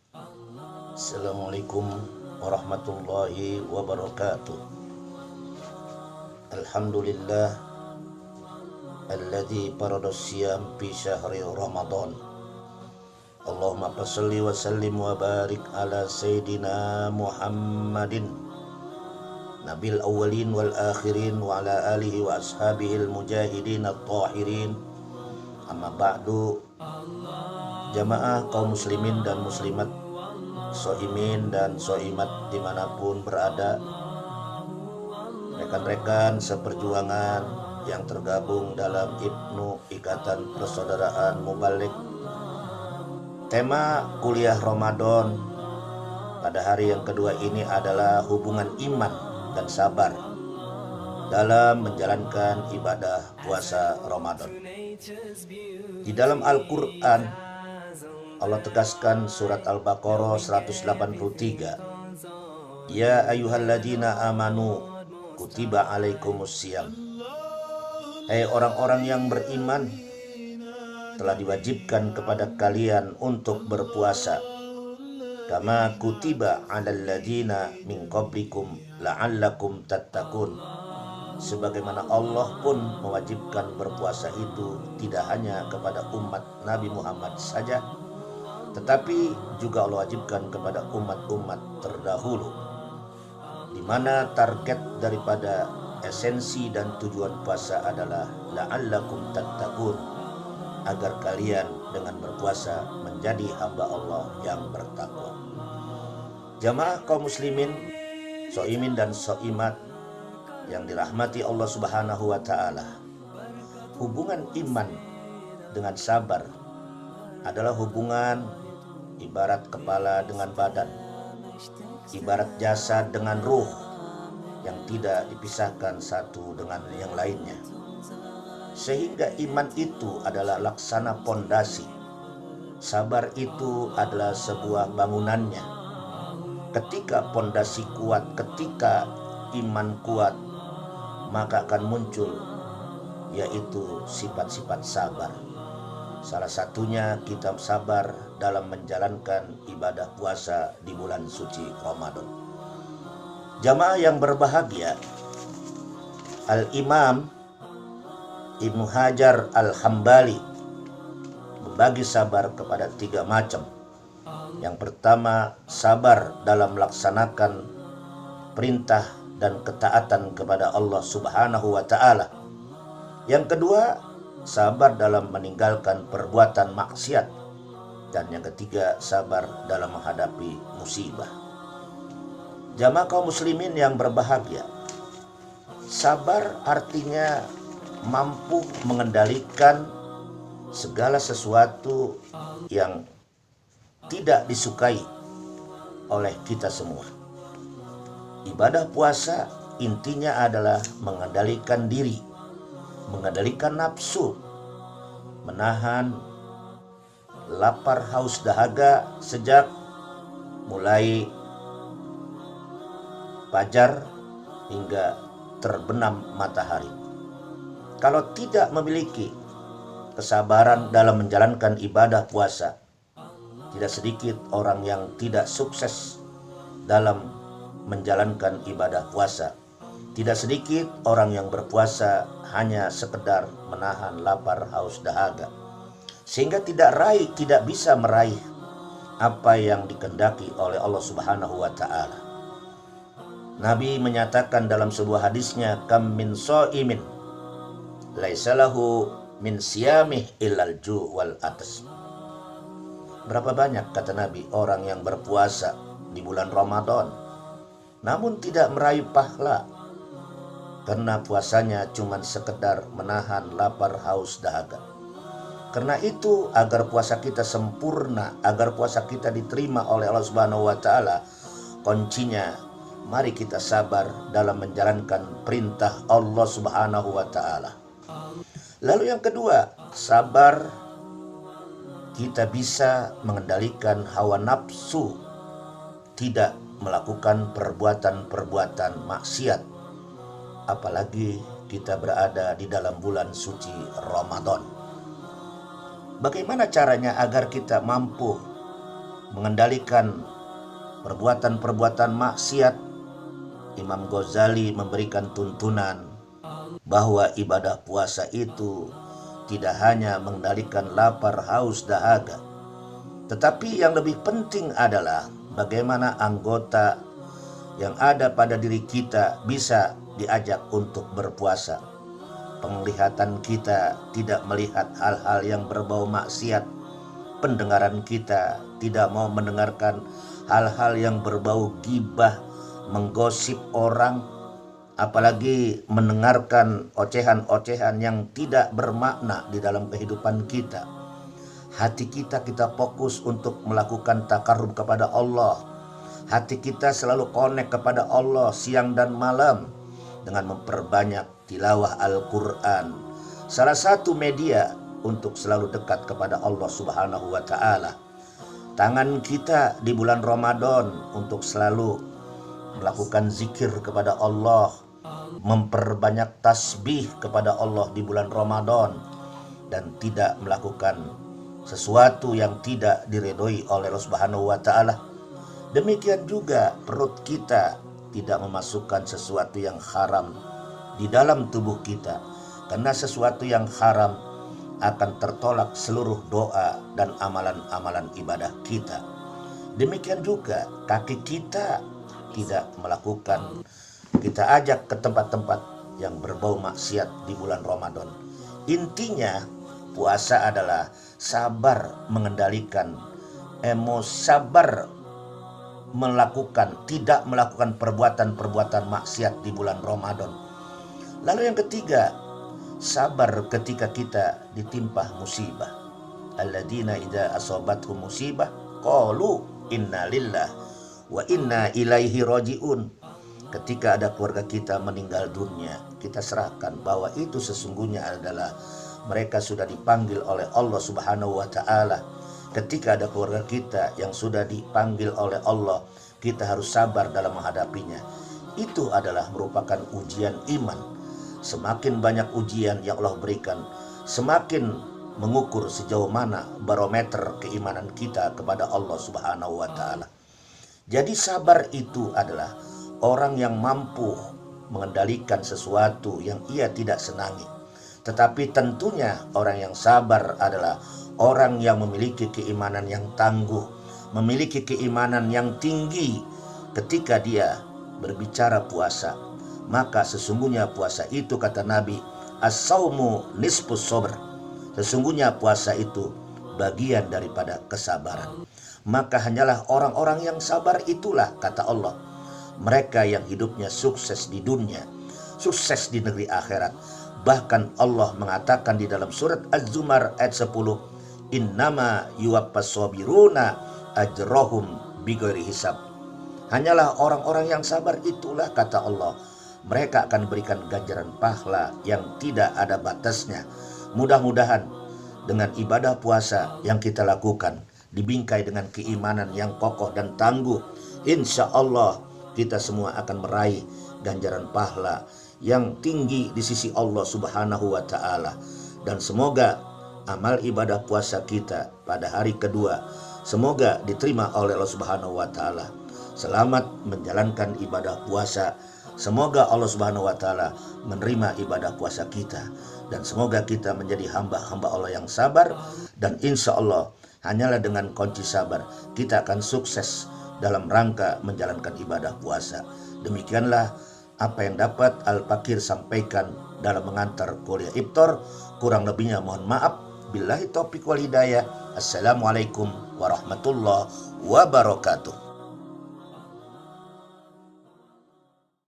Assalamualaikum warahmatullahi wabarakatuh. Alhamdulillah alladzi farada siyam fi syahri Ramadan. Allahumma salli wa sallim wa barik ala sayyidina Muhammadin nabil awwalin wal akhirin wa ala alihi wa ashabihil mujahidin at-tahirin. Amma ba'du. Jamaah kaum muslimin dan muslimat, soimin dan soimat dimanapun berada, rekan-rekan seperjuangan yang tergabung dalam Ibnu Ikatan Persaudaraan Mubalik. Tema kuliah Ramadan pada hari yang kedua ini adalah hubungan iman dan sabar dalam menjalankan ibadah puasa Ramadan. Di dalam Al-Quran Allah tegaskan surat Al-Baqarah 183, Ya ayyuhalladzina amanu kutiba alaikumusiyam. Hai orang-orang yang beriman, telah diwajibkan kepada kalian untuk berpuasa, kama kutiba alal ladzina min qablikum la'allakum tattaqun. Sebagaimana Allah pun mewajibkan berpuasa itu tidak hanya kepada umat Nabi Muhammad saja, tetapi juga Allah wajibkan kepada umat-umat terdahulu, di mana target daripada esensi dan tujuan puasa adalah la'allakum tattaqun, agar kalian dengan berpuasa menjadi hamba Allah yang bertakwa. Jamaah kaum muslimin, soimin dan soimat yang dirahmati Allah Subhanahu wa ta'ala, hubungan iman dengan sabar adalah hubungan ibarat kepala dengan badan, ibarat jasad dengan ruh yang tidak dipisahkan satu dengan yang lainnya. Sehingga iman itu adalah laksana pondasi, sabar itu adalah sebuah bangunannya. Ketika pondasi kuat, ketika iman kuat, maka akan muncul yaitu sifat-sifat sabar. Salah satunya kita sabar dalam menjalankan ibadah puasa di bulan suci Ramadan. Jamaah yang berbahagia, Al-Imam Ibnu Hajar Al-Hambali membagi sabar kepada 3 macam. Yang pertama, sabar dalam melaksanakan perintah dan ketaatan kepada Allah Subhanahu wa ta'ala. Yang kedua, sabar dalam meninggalkan perbuatan maksiat. Dan yang ketiga, sabar dalam menghadapi musibah. Jamaah kaum muslimin yang berbahagia, sabar artinya mampu mengendalikan segala sesuatu yang tidak disukai oleh kita semua. Ibadah puasa intinya adalah mengendalikan diri, mengendalikan nafsu, menahan lapar haus dahaga sejak mulai fajar hingga terbenam matahari. Kalau tidak memiliki kesabaran dalam menjalankan ibadah puasa, tidak sedikit orang yang tidak sukses dalam menjalankan ibadah puasa. Tidak sedikit orang yang berpuasa hanya sekedar menahan lapar haus dahaga, sehingga tidak bisa meraih apa yang dikehendaki oleh Allah Subhanahu wa ta'ala. Nabi menyatakan dalam sebuah hadisnya, kam min shaimin laisa lahu min siyamih illal ju' wal atas. Berapa banyak, kata Nabi, orang yang berpuasa di bulan Ramadan namun tidak meraih pahala karena puasanya cuma sekedar menahan lapar haus dahaga. Karena itu, agar puasa kita sempurna, agar puasa kita diterima oleh Allah Subhanahu wa ta'ala, kuncinya mari kita sabar dalam menjalankan perintah Allah Subhanahu wa ta'ala. Lalu yang kedua, sabar kita bisa mengendalikan hawa nafsu, tidak melakukan perbuatan-perbuatan maksiat, apalagi kita berada di dalam bulan suci Ramadan. Bagaimana caranya agar kita mampu mengendalikan perbuatan-perbuatan maksiat, Imam Ghazali memberikan tuntunan bahwa ibadah puasa itu tidak hanya mengendalikan lapar, haus, dahaga, tetapi yang lebih penting adalah bagaimana anggota yang ada pada diri kita bisa diajak untuk berpuasa. Penglihatan kita tidak melihat hal-hal yang berbau maksiat. Pendengaran kita tidak mau mendengarkan hal-hal yang berbau ghibah, menggosip orang, apalagi mendengarkan ocehan-ocehan yang tidak bermakna di dalam kehidupan kita. Hati kita fokus untuk melakukan takarrub kepada Allah. Hati kita selalu connect kepada Allah siang dan malam dengan memperbanyak tilawah Al-Quran. Salah satu media untuk selalu dekat kepada Allah Subhanahu wa Ta'ala. Tangan kita di bulan Ramadan untuk selalu melakukan zikir kepada Allah, memperbanyak tasbih kepada Allah di bulan Ramadan, dan tidak melakukan sesuatu yang tidak diridhoi oleh Allah Subhanahu wa Ta'ala. Demikian juga perut kita tidak memasukkan sesuatu yang haram di dalam tubuh kita, karena sesuatu yang haram akan tertolak seluruh doa dan amalan-amalan ibadah kita. Demikian juga kaki kita tidak melakukan, kita ajak ke tempat-tempat yang berbau maksiat di bulan Ramadan. Intinya puasa adalah sabar mengendalikan emosi, sabar tidak melakukan perbuatan-perbuatan maksiat di bulan Ramadan. Lalu yang ketiga, sabar ketika kita ditimpa musibah. Alladzina idza asabathum musibah qalu inna lillahi wa inna ilaihi rajiun. Ketika ada keluarga kita meninggal dunia, kita serahkan bahwa itu sesungguhnya adalah mereka sudah dipanggil oleh Allah Subhanahu wa Ta'ala. Ketika ada keluarga kita yang sudah dipanggil oleh Allah, kita harus sabar dalam menghadapinya. Itu adalah merupakan ujian iman. Semakin banyak ujian yang Allah berikan, semakin mengukur sejauh mana barometer keimanan kita kepada Allah Subhanahu wa Ta'ala. Jadi sabar itu adalah orang yang mampu mengendalikan sesuatu yang ia tidak senangi. Tetapi tentunya orang yang sabar adalah orang yang memiliki keimanan yang tangguh, memiliki keimanan yang tinggi. Ketika dia berbicara puasa, maka sesungguhnya puasa itu, kata Nabi, as-saumu nisfus sabr. Sesungguhnya puasa itu bagian daripada kesabaran. Maka hanyalah orang-orang yang sabar itulah, kata Allah, mereka yang hidupnya sukses di dunia, sukses di negeri akhirat. Bahkan Allah mengatakan di dalam surat Az-Zumar ayat 10, innama yuwaffas sabiruna ajrahum bighairi hisab. Hanyalah orang-orang yang sabar itulah, kata Allah, mereka akan berikan ganjaran pahala yang tidak ada batasnya. Mudah-mudahan dengan ibadah puasa yang kita lakukan, dibingkai dengan keimanan yang kokoh dan tangguh, insya Allah kita semua akan meraih ganjaran pahala yang tinggi di sisi Allah Subhanahu wa Ta'ala. Dan semoga amal ibadah puasa kita pada hari kedua semoga diterima oleh Allah Subhanahu wa Ta'ala. Selamat menjalankan ibadah puasa. Semoga Allah Subhanahu wa Ta'ala menerima ibadah puasa kita, dan semoga kita menjadi hamba-hamba Allah yang sabar. Dan insya Allah hanyalah dengan kunci sabar kita akan sukses dalam rangka menjalankan ibadah puasa. Demikianlah apa yang dapat Al-Fakir sampaikan dalam mengantar kuliah iftar. Kurang lebihnya mohon maaf. Billahi taufiq wal hidayah. Assalamualaikum warahmatullahi wabarakatuh.